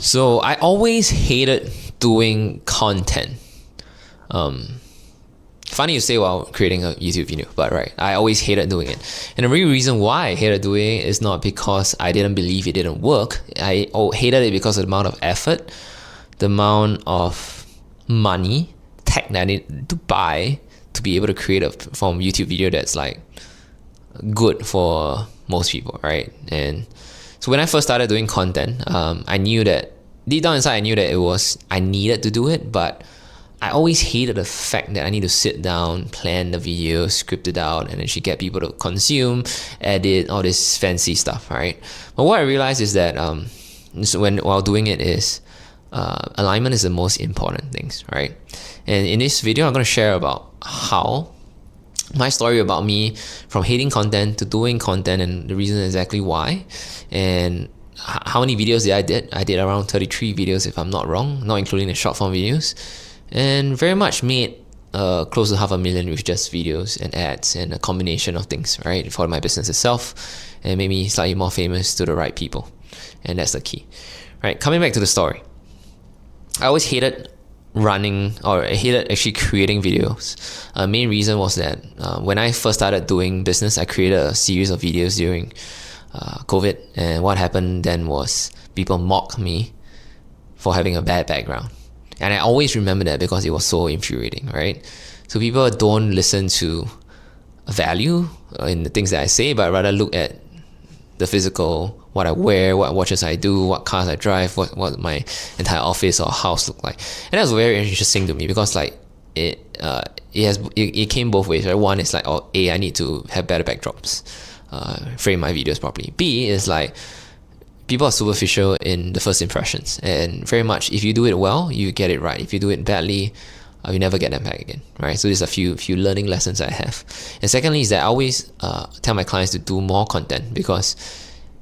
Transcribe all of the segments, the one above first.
So I always hated doing content. Funny you say while creating a YouTube video, but right, I always hated doing it. And the real reason why I hated doing it is not because I didn't believe it didn't work. I hated it because of the amount of effort, the amount of money, tech that I need to buy to be able to create a form of YouTube video that's like good for most people, right? And so when I first started doing content, I knew that deep down inside I knew that I needed to do it, but I always hated the fact that I need to sit down, plan the video, script it out, and then get people to consume, edit, all this fancy stuff, right? But what I realized is that while doing it is alignment is the most important things, right? And in this video, I'm going to share about how my story about me from hating content to doing content and the reason exactly why, and how many videos I did. I did around 33 videos if I'm not wrong, not including the short form videos. And very much made close to 500,000 with just videos and ads and a combination of things, right, for my business itself, and made me slightly more famous to the right people. And that's the key. Right, coming back to the story. I always hated running, or I hated actually creating videos. Main reason was that when I first started doing business, I created a series of videos during COVID. And what happened then was people mocked me for having a bad background. And I always remember that because it was so infuriating, right? So people don't listen to value in the things that I say, but rather look at the physical, what I wear, what watches I do, what cars I drive, what my entire office or house look like. And that was very interesting to me because like it came both ways, right? One is like, I need to have better backdrops, frame my videos properly. B is like, people are superficial in the first impressions, and very much if you do it well, you get it right. If you do it badly, you never get them back again, right? So there's a few learning lessons I have. And secondly is that I always tell my clients to do more content, because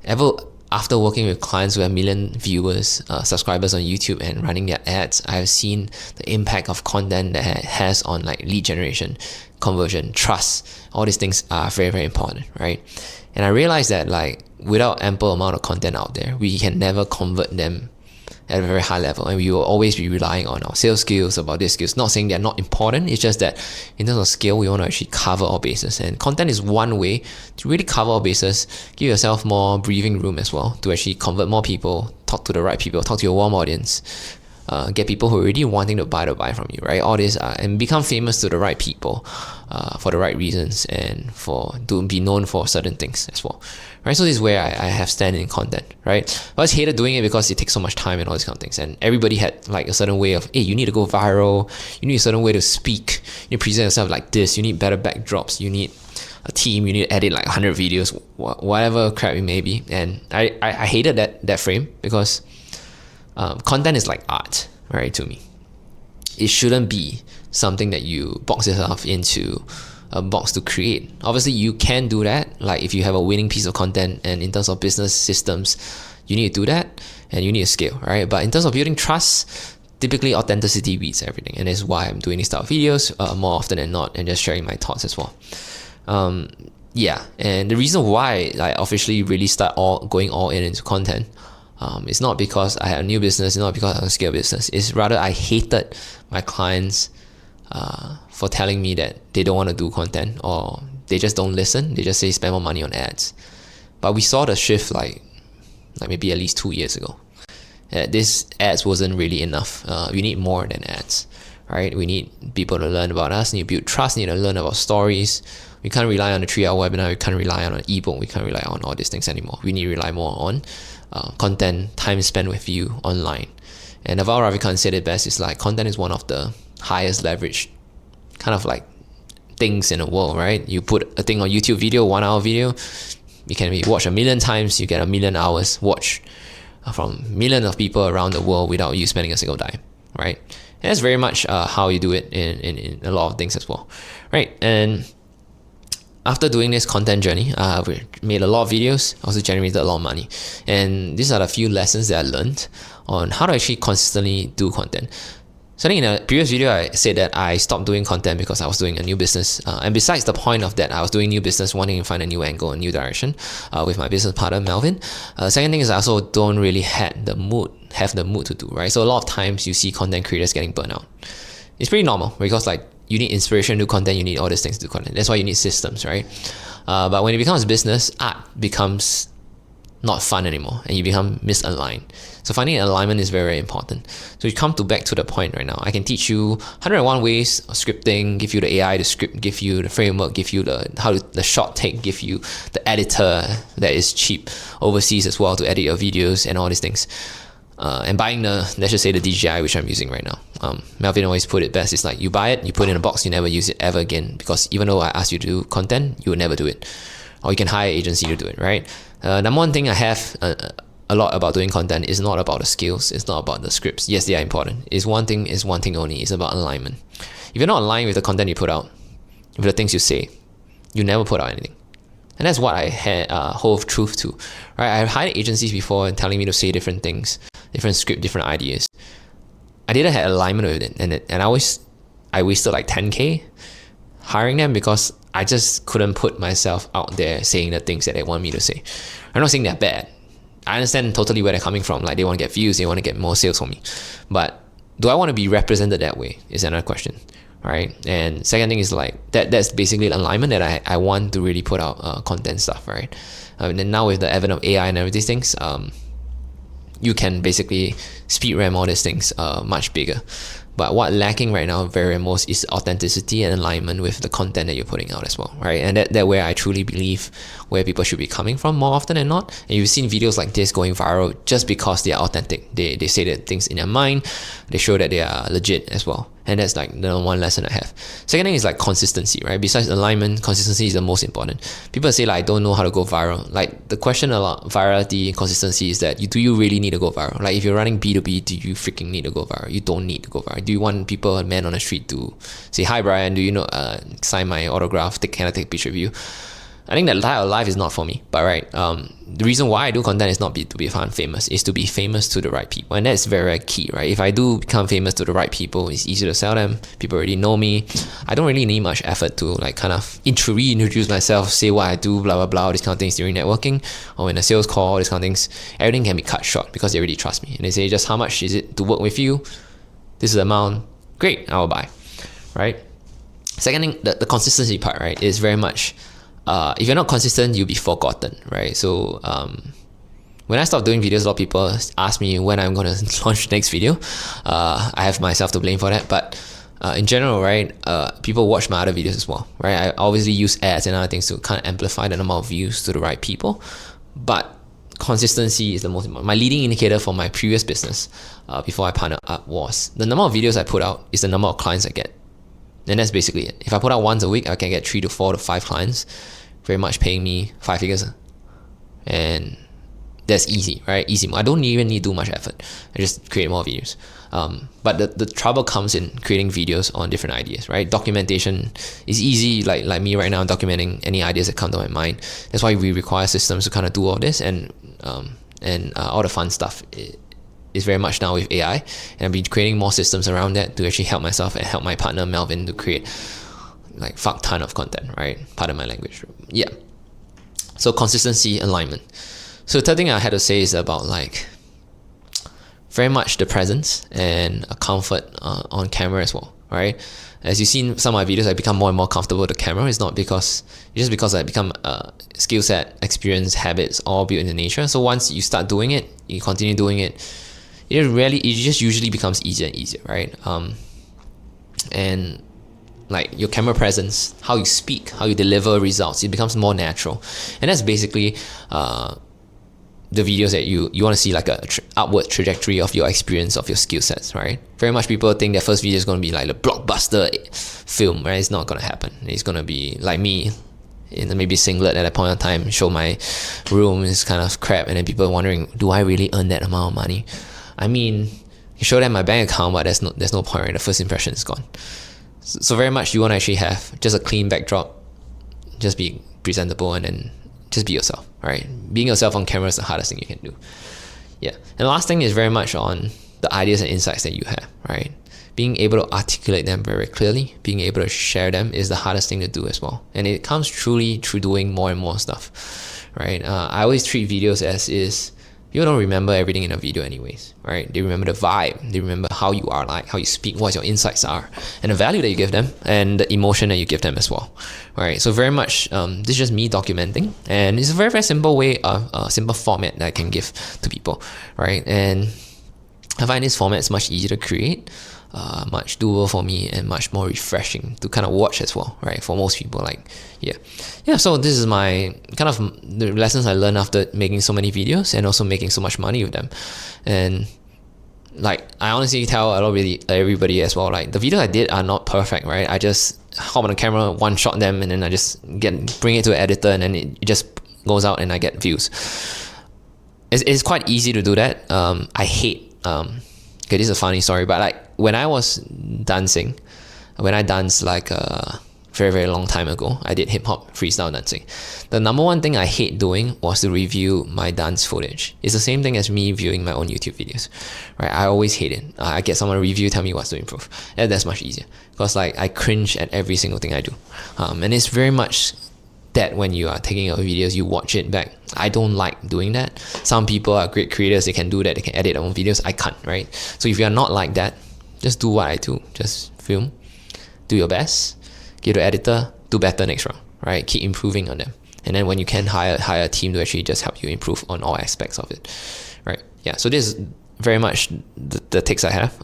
after working with clients who have million viewers, subscribers on YouTube and running their ads, I have seen the impact of content that has on like lead generation, conversion, trust. All these things are very, very important, right? And I realized that like without ample amount of content out there, we can never convert them at a very high level, and we will always be relying on our sales skills, about these skills. Not saying they're not important, it's just that in terms of scale, we want to actually cover all bases, and content is one way to really cover all bases. Give yourself more breathing room as well to actually convert more people, talk to the right people, talk to your warm audience, get people who are really wanting to buy from you, right? All this and become famous to the right people for the right reasons, and to be known for certain things as well, right? So this is where I have stand in content, right? But I just hated doing it because it takes so much time and all these kind of things, and everybody had like a certain way of, hey, you need to go viral, you need a certain way to speak, you need to present yourself like this, you need better backdrops, you need a team, you need to edit like 100 videos, whatever crap it may be. And I hated that frame, because content is like art, right, to me. It shouldn't be something that you box yourself into a box to create. Obviously, you can do that, like if you have a winning piece of content, and in terms of business systems, you need to do that, and you need to scale, right? But in terms of building trust, typically authenticity beats everything, and that's why I'm doing these type of videos more often than not, and just sharing my thoughts as well. Yeah, and the reason why I officially really start going all in into content, it's not because I had a new business, it's not because I have a scale business. It's rather I hated my clients for telling me that they don't want to do content, or they just don't listen. They just say spend more money on ads. But we saw the shift like maybe at least 2 years ago. This ads wasn't really enough. We need more than ads, right? We need people to learn about us, need to build trust, need to learn about stories. We can't rely on a 3-hour webinar, we can't rely on an ebook, we can't rely on all these things anymore. We need to rely more on content, time spent with you online. And Naval Ravikant said it best, it's like content is one of the highest leverage kind of like things in the world, right? You put a thing on YouTube video, 1 hour video, you can be watched 1 million times, you get 1 million hours watched from millions of people around the world without you spending a single dime, right? And that's very much how you do it in a lot of things as well, right? And after doing this content journey, we made a lot of videos, also generated a lot of money. And these are the few lessons that I learned on how to actually consistently do content. So I think in a previous video, I said that I stopped doing content because I was doing a new business. And besides the point of that, I was doing new business, wanting to find a new angle, a new direction with my business partner, Melvin. Second thing is I also don't really have the mood have the mood to do, right? So a lot of times you see content creators getting burnt out. It's pretty normal because like you need inspiration to do content, you need all these things to do content. That's why you need systems, right? But when it becomes business, art becomes not fun anymore and you become misaligned. So finding alignment is very, very important. So you come back to the point right now. I can teach you 101 ways of scripting, give you the AI to script, give you the framework, give you the short take, give you the editor that is cheap overseas as well to edit your videos and all these things. And buying let's just say the DJI, which I'm using right now. Melvin always put it best. It's like you buy it, you put it in a box, you never use it ever again, because even though I ask you to do content, you will never do it. Or you can hire an agency to do it, right? Number one thing I have a lot about doing content is not about the skills, it's not about the scripts. Yes, they are important. It's one thing only. It's about alignment. If you're not aligned with the content you put out, with the things you say, you never put out anything. And that's what I hold truth to, right? I've hired agencies before and telling me to say different things, different script, different ideas. I didn't have alignment with it, and I wasted like 10K hiring them because I just couldn't put myself out there saying the things that they want me to say. I'm not saying they're bad. I understand totally where they're coming from. Like they want to get views, they want to get more sales from me. But do I want to be represented that way is another question, right? And second thing is like that's basically the alignment that I want to really put out content stuff, right? And then now with the advent of AI and everything things, you can basically speed ram all these things much bigger. But what lacking right now very most is authenticity and alignment with the content that you're putting out as well, right? And that where I truly believe where people should be coming from more often than not. And you've seen videos like this going viral just because they are authentic. They say the things in their mind. They show that they are legit as well. And that's like the one lesson I have. Second thing is like consistency, right? Besides alignment, consistency is the most important. People say like, I don't know how to go viral. Like the question about virality and consistency is that do you really need to go viral? Like if you're running B2B, do you freaking need to go viral? You don't need to go viral. Do you want people, a man on the street to say, hi Bryan, do you know, sign my autograph, can I take a picture of you? I think that type of life is not for me. But right, the reason why I do content is not to be found famous, is to be famous to the right people. And that's very, very key, right? If I do become famous to the right people, it's easy to sell them. People already know me. I don't really need much effort to like kind of reintroduce myself, say what I do, blah, blah, blah, these kind of things during networking or in a sales call, these kind of things. Everything can be cut short because they already trust me. And they say, just how much is it to work with you? This is the amount. Great, I will buy, right? Second thing, the consistency part, right, is very much, if you're not consistent, you'll be forgotten, right? So when I stop doing videos, a lot of people ask me when I'm going to launch the next video. I have myself to blame for that, but in general, right, people watch my other videos as well, right? I obviously use ads and other things to kind of amplify the number of views to the right people, but consistency is the most important. My leading indicator for my previous business before I partnered up was the number of videos I put out is the number of clients I get. And that's basically it. If I put out once a week, I can get 3 to 4 to 5 clients, very much paying me 5 figures. And that's easy, right? Easy. I don't even need to do much effort. I just create more videos. But the trouble comes in creating videos on different ideas, right? Documentation is easy. Like me right now, documenting any ideas that come to my mind. That's why we require systems to kind of do all this and all the fun stuff. Is very much now with AI, and I've been creating more systems around that to actually help myself and help my partner Melvin to create like fuck ton of content, right? Pardon my language. Yeah. So consistency, alignment. So the third thing I had to say is about like very much the presence and a comfort on camera as well, right? As you've seen some of my videos, I become more and more comfortable with the camera. It's just because I become skill set, experience, habits, all built into nature. So once you start doing it, you continue doing it, it just usually becomes easier and easier, right? And like your camera presence, how you speak, how you deliver results, it becomes more natural. And that's basically the videos that you want to see like a upward trajectory of your experience, of your skill sets, right? Very much people think their first video is going to be like the blockbuster film, right? It's not going to happen. It's going to be like me in maybe singlet at that point in time, show my room is kind of crap, and then people are wondering, do I really earn that amount of money? I mean, you show them my bank account, but there's no point, right? The first impression is gone. So very much you want to actually have just a clean backdrop, just be presentable, and then just be yourself, right? Being yourself on camera is the hardest thing you can do. Yeah. And the last thing is very much on the ideas and insights that you have, right? Being able to articulate them very clearly, being able to share them is the hardest thing to do as well. And it comes truly through doing more and more stuff, right? I always treat videos as is People don't remember everything in a video anyways, right? They remember the vibe, they remember how you are, like how you speak, what your insights are, and the value that you give them, and the emotion that you give them as well, right? So very much, this is just me documenting, and it's a very, very simple way of simple format that I can give to people, right? And I find this format is much easier to create, much doable for me, and much more refreshing to kind of watch as well, right? For most people, so this is my kind of the lessons I learned after making so many videos and also making so much money with them. And like, I honestly tell everybody as well, like, the videos I did are not perfect, right? I just hop on the camera, one shot them, and then I just bring it to an editor, and then it just goes out and I get views. It's quite easy to do that. I hate okay, this is a funny story, but like, when I was dancing, when I danced like a very, very long time ago, I did hip-hop freestyle dancing. The number one thing I hate doing was to review my dance footage. It's the same thing as me viewing my own YouTube videos, right? I always hate it. I get someone to review, tell me what to improve, and that's much easier, because like, I cringe at every single thing I do, and it's very much that when you are taking your videos, you watch it back. I don't like doing that. Some people are great creators, they can do that, they can edit their own videos. I can't, right? So if you're not like that, just do what I do. Just film, do your best, give the editor, do better next round, right? Keep improving on them. And then when you can, hire a team to actually just help you improve on all aspects of it, right? Yeah, so this is very much the takes I have.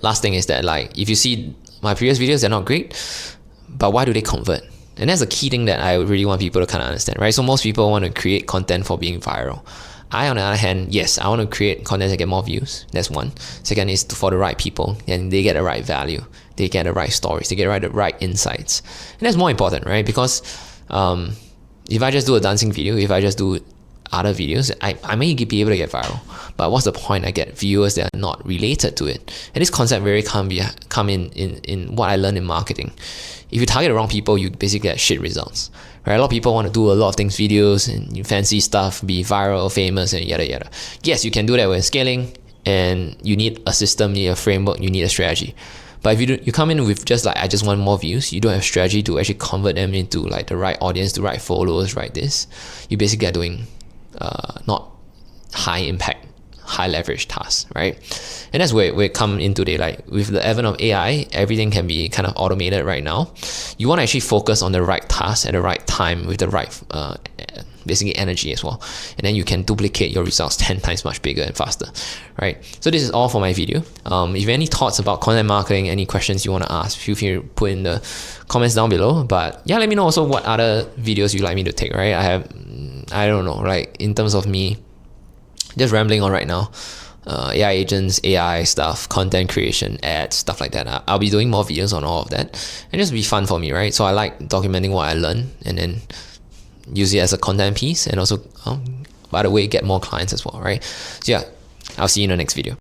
Last thing is that, like, if you see my previous videos, they're not great, but why do they convert? And that's a key thing that I really want people to kind of understand, right? So most people want to create content for being viral. I, on the other hand, yes, I want to create content that get more views. That's one. Second is for the right people, and they get the right value. They get the right stories. They get the right insights. And that's more important, right? Because if I just do a dancing video, if I just do other videos, I may be able to get viral. But what's the point? I get viewers that are not related to it. And this concept very come in what I learned in marketing. If you target the wrong people, you basically get shit results, right? A lot of people want to do a lot of things, videos and fancy stuff, be viral, famous, and yada yada. Yes, you can do that with scaling, and you need a system, you need a framework, you need a strategy. But if you come in with just like, I just want more views, you don't have strategy to actually convert them into like the right audience, the right followers, right? You basically are doing not high impact, high leverage tasks, right? And that's where we come in today. Like, with the advent of AI, everything can be kind of automated right now. You want to actually focus on the right task at the right time with the right basically energy as well, and then you can duplicate your results 10 times much bigger and faster, right? So this is all for my video. If you have any thoughts about content marketing, any questions you want to ask, feel free to put in the comments down below. But yeah, let me know also what other videos you'd like me to take, right? I don't know, like, in terms of me just rambling on right now, AI agents, AI stuff, content creation, ads, stuff like that. I'll be doing more videos on all of that, and just be fun for me, right? So I like documenting what I learn and then use it as a content piece, and also, by the way, get more clients as well, right? So yeah, I'll see you in the next video.